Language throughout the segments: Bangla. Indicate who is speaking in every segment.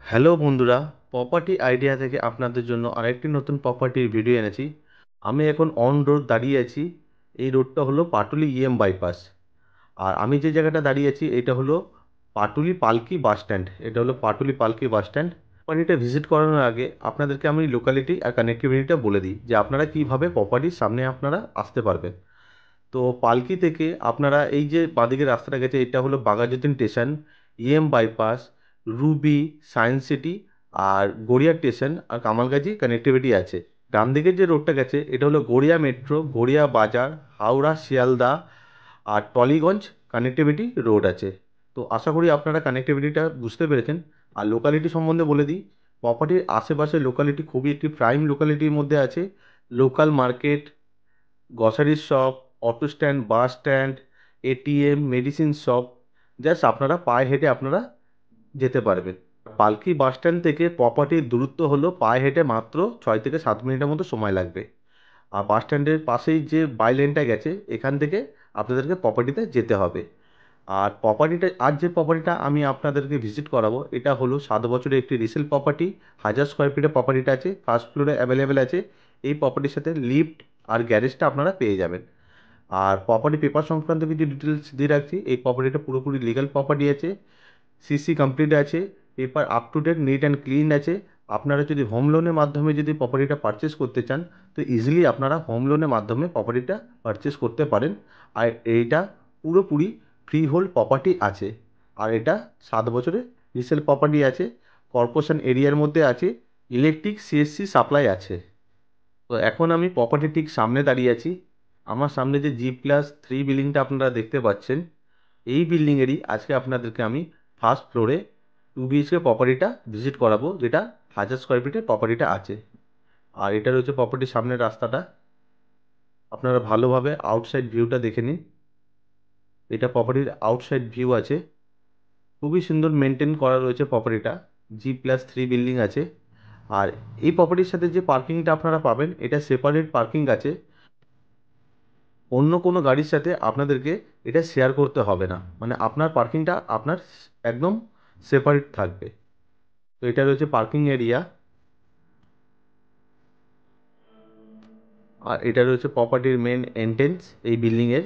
Speaker 1: হ্যালো বন্ধুরা, প্রপার্টি আইডিয়া থেকে আপনাদের জন্য আরেকটি নতুন প্রপার্টির ভিডিও এনেছি। আমি এখন অন রোড দাঁড়িয়ে আছি। এই রোডটা হলো পাটুলি বাইপাস। আর আমি যে জায়গাটা দাঁড়িয়ে আছি এটা হলো পাটুলি পালকি বাস স্ট্যান্ড। এটা হলো পাটুলি পালকি বাস স্ট্যান্ড। প্রপার্টিটা ভিজিট করানোর আগে আপনাদেরকে আমি লোকালিটি আর কানেক্টিভিটিটা বলে দিই যে আপনারা কীভাবে প্রপার্টির সামনে আপনারা আসতে পারবেন। তো পালকি থেকে আপনারা এই যে বাঁদিকে রাস্তাটা গেছে এটা হলো Baghajatin station, bypass, Ruby, science city আর গড়িয়া স্টেশন আর কামালগাছি কানেক্টিভিটি আছে। ডান দিকের যে রোডটা গেছে এটা হলো গড়িয়া মেট্রো, গড়িয়া বাজার, হাওড়া শিয়ালদা আর টলিগঞ্জ কানেক্টিভিটি রোড আছে। তো আশা করি আপনারা কানেক্টিভিটিটা বুঝতে পেরেছেন। আর লোকালিটি সম্বন্ধে বলে দিই, প্রপার্টির আশেপাশে লোকালিটি খুবই একটি প্রাইম লোকালিটির মধ্যে আছে। লোকাল মার্কেট, গ্রসারির shop, auto stand, bus stand, ATM, medicine shop, just আপনারা পায়ে হেঁটে আপনারা যেতে পারবেন। পালকি বাস স্ট্যান্ড থেকে প্রপার্টির দূরত্ব হলো পায়ে হেঁটে মাত্র 6 থেকে 7 মিনিটের মতো সময় লাগবে। আর বাস স্ট্যান্ডের পাশেই যে বাই লেনটা গেছে এখান থেকে আপনাদেরকে প্রপার্টিতে যেতে হবে। আর প্রপার্টিটা আজ যে প্রপার্টিটা আমি আপনাদেরকে ভিজিট করাবো এটা হলো 7 বছরের একটি রিসেল প্রপার্টি। 1000 স্কোয়ার ফিটের প্রপার্টিটা আছে, ফার্স্ট ফ্লোরে অ্যাভেলেবেল আছে। এই প্রপার্টির সাথে লিফট আর গ্যারেজটা আপনারা পেয়ে যাবেন। আর প্রপার্টি পেপার সংক্রান্ত কিছু ডিটেলস দিয়ে রাখছি। এই প্রপার্টিটা পুরোপুরি লিগ্যাল প্রপার্টি আছে, সিসি কমপ্লিট আছে, paper up to date, neat and clean আছে। আপনারা যদি হোম লোনের মাধ্যমে যদি প্রপার্টিটা পারচেস করতে চান তো ইজিলি আপনারা হোম লোনের মাধ্যমে প্রপার্টিটা পারচেস করতে পারেন। আর এইটা পুরোপুরি ফ্রি হোল্ড প্রপার্টি আছে। আর এটা 7 বছরের রিসেল প্রপার্টি আছে, কর্পোরেশন এরিয়ার মধ্যে আছে, ইলেকট্রিক সিএসসি সাপ্লাই আছে। তো এখন আমি প্রপার্টি ঠিক সামনে দাঁড়িয়ে আছি। আমার সামনে যে G+3 বিল্ডিংটা আপনারা দেখতে পাচ্ছেন, এই বিল্ডিংয়েরই আজকে আপনাদেরকে আমি ফার্স্ট ফ্লোরে 2 BHK প্রপার্টিটা ভিজিট করাবো, যেটা 1000 স্কোয়ার ফিটের প্রপার্টিটা আছে। আর এটা রয়েছে প্রপার্টির সামনের রাস্তাটা। আপনারা ভালোভাবে আউটসাইড ভিউটা দেখে নিন। এটা প্রপার্টির আউটসাইড ভিউ আছে, খুবই সুন্দর মেনটেন করা রয়েছে প্রপার্টিটা। G+3 বিল্ডিং আছে। আর এই প্রপার্টির সাথে যে পার্কিংটা আপনারা পাবেন এটা সেপারেট পার্কিং আছে। অন্য কোনো গাড়ির সাথে আপনাদেরকে এটা শেয়ার করতে হবে না, মানে আপনার পার্কিংটা আপনার একদম সেপারেট থাকবে। তো এটা রয়েছে পার্কিং এরিয়া। আর এটা রয়েছে প্রপার্টির মেন এন্ট্রেন্স এই বিল্ডিংয়ের।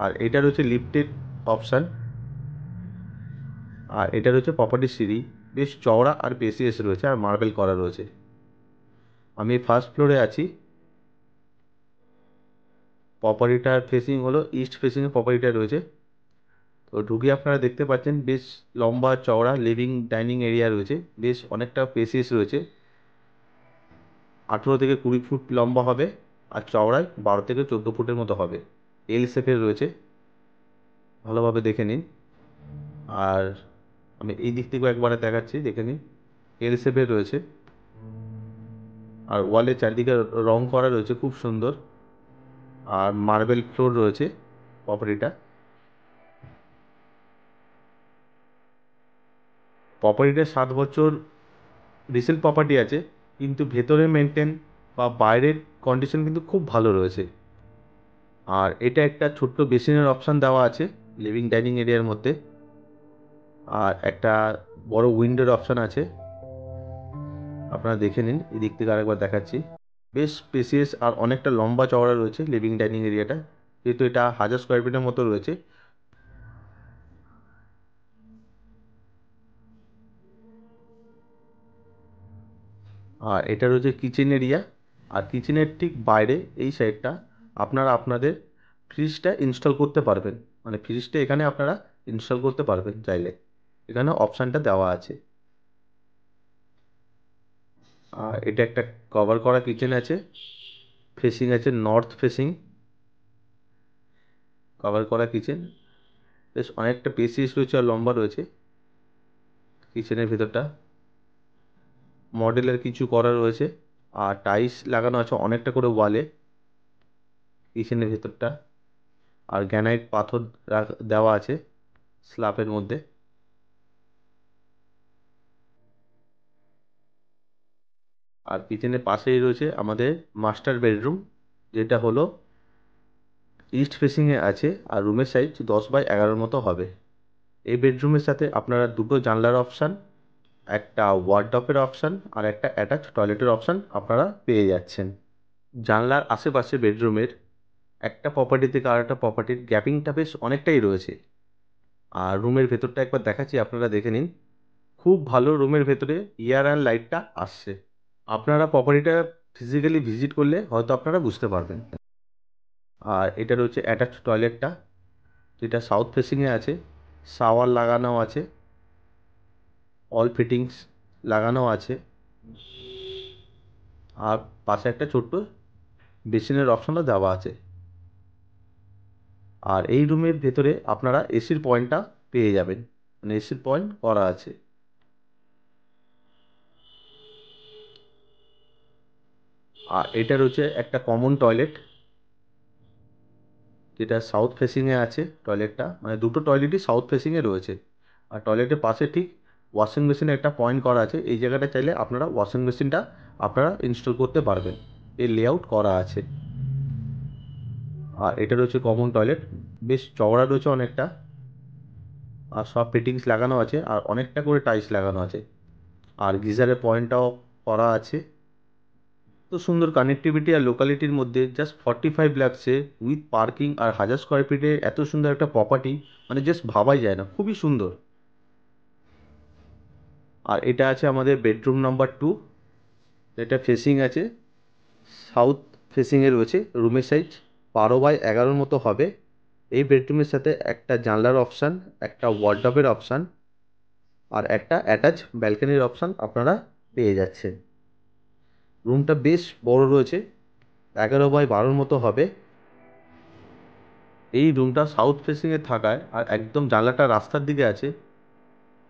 Speaker 1: আর এটা রয়েছে লিফটের অপশান। আর এটা রয়েছে প্রপার্টির সিঁড়ি, বেশ চওড়া আর স্পেসিয়াস রয়েছে আর মার্বেল করা রয়েছে। আমি ফার্স্ট ফ্লোরে আছি। প্রপার্টিটার ফেসিং হলো ইস্ট ফেসিংয়ে প্রপার্টিটা রয়েছে। তো ঢুকে আপনারা দেখতে পাচ্ছেন বেশ লম্বা চওড়া লিভিং ডাইনিং এরিয়া রয়েছে, বেশ অনেকটা স্পেসিয়াস রয়েছে। 18 থেকে 20 ফুট লম্বা হবে আর চওড়ায় 12 থেকে 14 ফুটের মতো হবে। এল শেপের রয়েছে, ভালোভাবে দেখে নিন। আর আমি এই দিক থেকেও একবারে দেখাচ্ছি, দেখে নিন। এল শেপের রয়েছে আর ওয়ালের চারিদিকে রং করা রয়েছে খুব সুন্দর। আর মার্বেল ফ্লোর রয়েছে প্রপার্টিটা। প্রপার্টিটা 7 বছর রিসেল প্রপার্টি আছে, কিন্তু ভেতরে মেনটেন বা বাইরের কন্ডিশন কিন্তু খুব ভালো রয়েছে। আর এটা একটা ছোট্ট বেসিনের অপশান দেওয়া আছে লিভিং ডাইনিং এরিয়ার মধ্যে। আর একটা বড় উইন্ডোর অপশান আছে, আপনারা দেখে নিন। এই দিক থেকে আরেকবার দেখাচ্ছি, বেশ স্পেসিয়াস আর অনেকটা লম্বা চওড়া রয়েছে লিভিং ডাইনিং এরিয়াটা, যেহেতু এটা 1000 স্কোয়ার ফিটের মতো রয়েছে। আর এটা রয়েছে কিচেন এরিয়া। আর কিচেনের ঠিক বাইরে এই সাইডটা আপনারা আপনাদের ফ্রিজটা ইনস্টল করতে পারবেন, মানে ফ্রিজটা এখানে আপনারা ইনস্টল করতে পারবেন চাইলে, এখানে অপশানটা দেওয়া আছে। আর এটা একটা কভার করা কিচেন আছে, ফেসিং আছে নর্থ ফেসিং, কভার করা কিচেন। বেশ অনেকটা স্পেসিয়াস রয়েছে আর লম্বা রয়েছে কিচেনের ভেতরটা। মডেলের কিছু করা রয়েছে আর টাইলস লাগানো আছে অনেকটা করে ওয়ালে কিচেনের ভেতরটা। আর গ্রানাইট পাথর দেওয়া আছে স্ল্যাবের মধ্যে। আর কিচেনের পাশেই রয়েছে আমাদের মাস্টার বেডরুম, যেটা হলো ইস্ট ফেসিংয়ে আছে আর রুমের সাইজ 10x11 মতো হবে। এই বেডরুমের সাথে আপনারা দুটো জানলার অপশান, একটা ওয়ার্ডরোবের অপশান আর একটা অ্যাটাচ টয়লেটের অপশান আপনারা পেয়ে যাচ্ছেন। জানলার আশেপাশে বেডরুমের একটা প্রপার্টি থেকে আর একটা প্রপার্টির গ্যাপিংটা বেশ অনেকটাই রয়েছে। আর রুমের ভেতরটা একবার দেখাচ্ছি, আপনারা দেখে নিন। খুব ভালো রুমের ভেতরে এয়ার অ্যান্ড লাইটটা আসছে। আপনারা প্রপার্টিটা ফিজিক্যালি ভিজিট করলে হয়তো আপনারা বুঝতে পারবেন। আর এটা রয়েছে অ্যাটাচ টয়লেটটা, যেটা সাউথ ফেসিংয়ে আছে, শাওয়ার লাগানো আছে, অল ফিটিংস লাগানো আছে, আর পাশে একটা ছোট্ট বেসিনের অপশনও দেওয়া আছে। আর এই রুমের ভেতরে আপনারা এসির পয়েন্টটা পেয়ে যাবেন, মানে এসির পয়েন্ট করা আছে। আর এটা রয়েছে একটা কমন টয়লেট, যেটা সাউথ ফেসিংয়ে আছে টয়লেটটা, মানে দুটো টয়লেটই সাউথ ফেসিংয়ে রয়েছে। আর টয়লেটের পাশে ঠিক ওয়াশিং মেশিনে একটা পয়েন্ট করা আছে। এই জায়গাটা চাইলে আপনারা ওয়াশিং মেশিনটা আপনারা ইনস্টল করতে পারবেন, এই লেআউট করা আছে। আর এটা রয়েছে কমন টয়লেট, বেশ চওড়া রয়েছে অনেকটা, আর সব ফিটিংস লাগানো আছে, আর অনেকটা করে টাইলস লাগানো আছে। আর গিজারের পয়েন্টটাও করা আছে। তো সুন্দর কানেক্টিভিটি আর লোকালিটির মধ্যে জাস্ট 45 লাখসে উইথ পার্কিং আর 1000 স্কোয়ার ফিটে এত সুন্দর একটা প্রপার্টি, মানে জাস্ট ভাবাই যায় না, খুবই সুন্দর। আর এটা আছে আমাদের বেডরুম নাম্বার 2, এটা ফেসিং আছে সাউথ ফেসিংয়ে রয়েছে। রুমের সাইজ 12x11 মতো হবে। এই বেডরুমের সাথে একটা জানলার অপশান, একটা ওয়ার্ডরোবের অপশান আর একটা অ্যাটাচ ব্যালকনির অপশান আপনারা পেয়ে যাচ্ছেন। রুমটা বেশ বড় রয়েছে, 11x12 মতো হবে। এই রুমটা সাউথ ফেসিংয়ে থাকায় আর একদম জানলাটা রাস্তার দিকে আছে।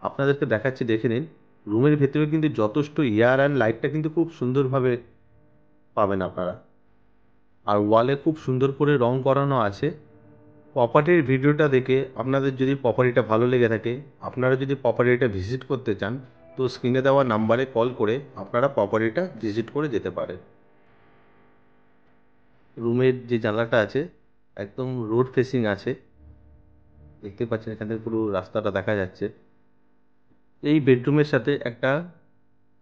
Speaker 1: আপনাদেরকে দেখাচ্ছি, দেখে নিন। রুমের ভেতরে কিন্তু যথেষ্ট এয়ার অ্যান্ড লাইটটা কিন্তু খুব সুন্দরভাবে পাবেন আপনারা। আর ওয়ালে খুব সুন্দর করে রং করানো আছে। প্রপার্টির ভিডিওটা দেখে আপনাদের যদি প্রপার্টিটা ভালো লেগে থাকে, আপনারা যদি প্রপার্টিটা ভিজিট করতে চান, তো স্ক্রিনে দেওয়া নাম্বারে কল করে আপনারা প্রপার্টিটা ভিজিট করে যেতে পারেন। রুমের যে জানলাটা আছে একদম রোড ফেসিং আছে, দেখতে পাচ্ছেন এখান থেকে পুরো রাস্তাটা দেখা যাচ্ছে। এই বেডরুমের সাথে একটা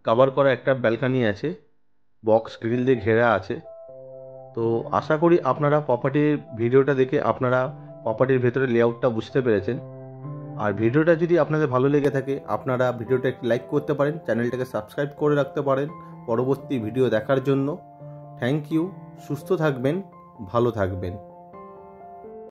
Speaker 1: কভার করা একটা ব্যালকনি আছে, বক্স গ্রিল দিয়ে ঘেরা আছে। তো আশা করি আপনারা প্রপার্টির ভিডিওটা দেখে আপনারা প্রপার্টির ভেতরে লেআউটটা বুঝতে পেরেছেন। আর ভিডিওটা যদি আপনাদের ভালো লেগে থাকে, আপনারা ভিডিওটা একটু লাইক করতে পারেন, চ্যানেলটাকে সাবস্ক্রাইব করে রাখতে পারেন পরবর্তী ভিডিও দেখার জন্য। Thank you. সুস্থ থাকবেন, ভালো থাকবেন।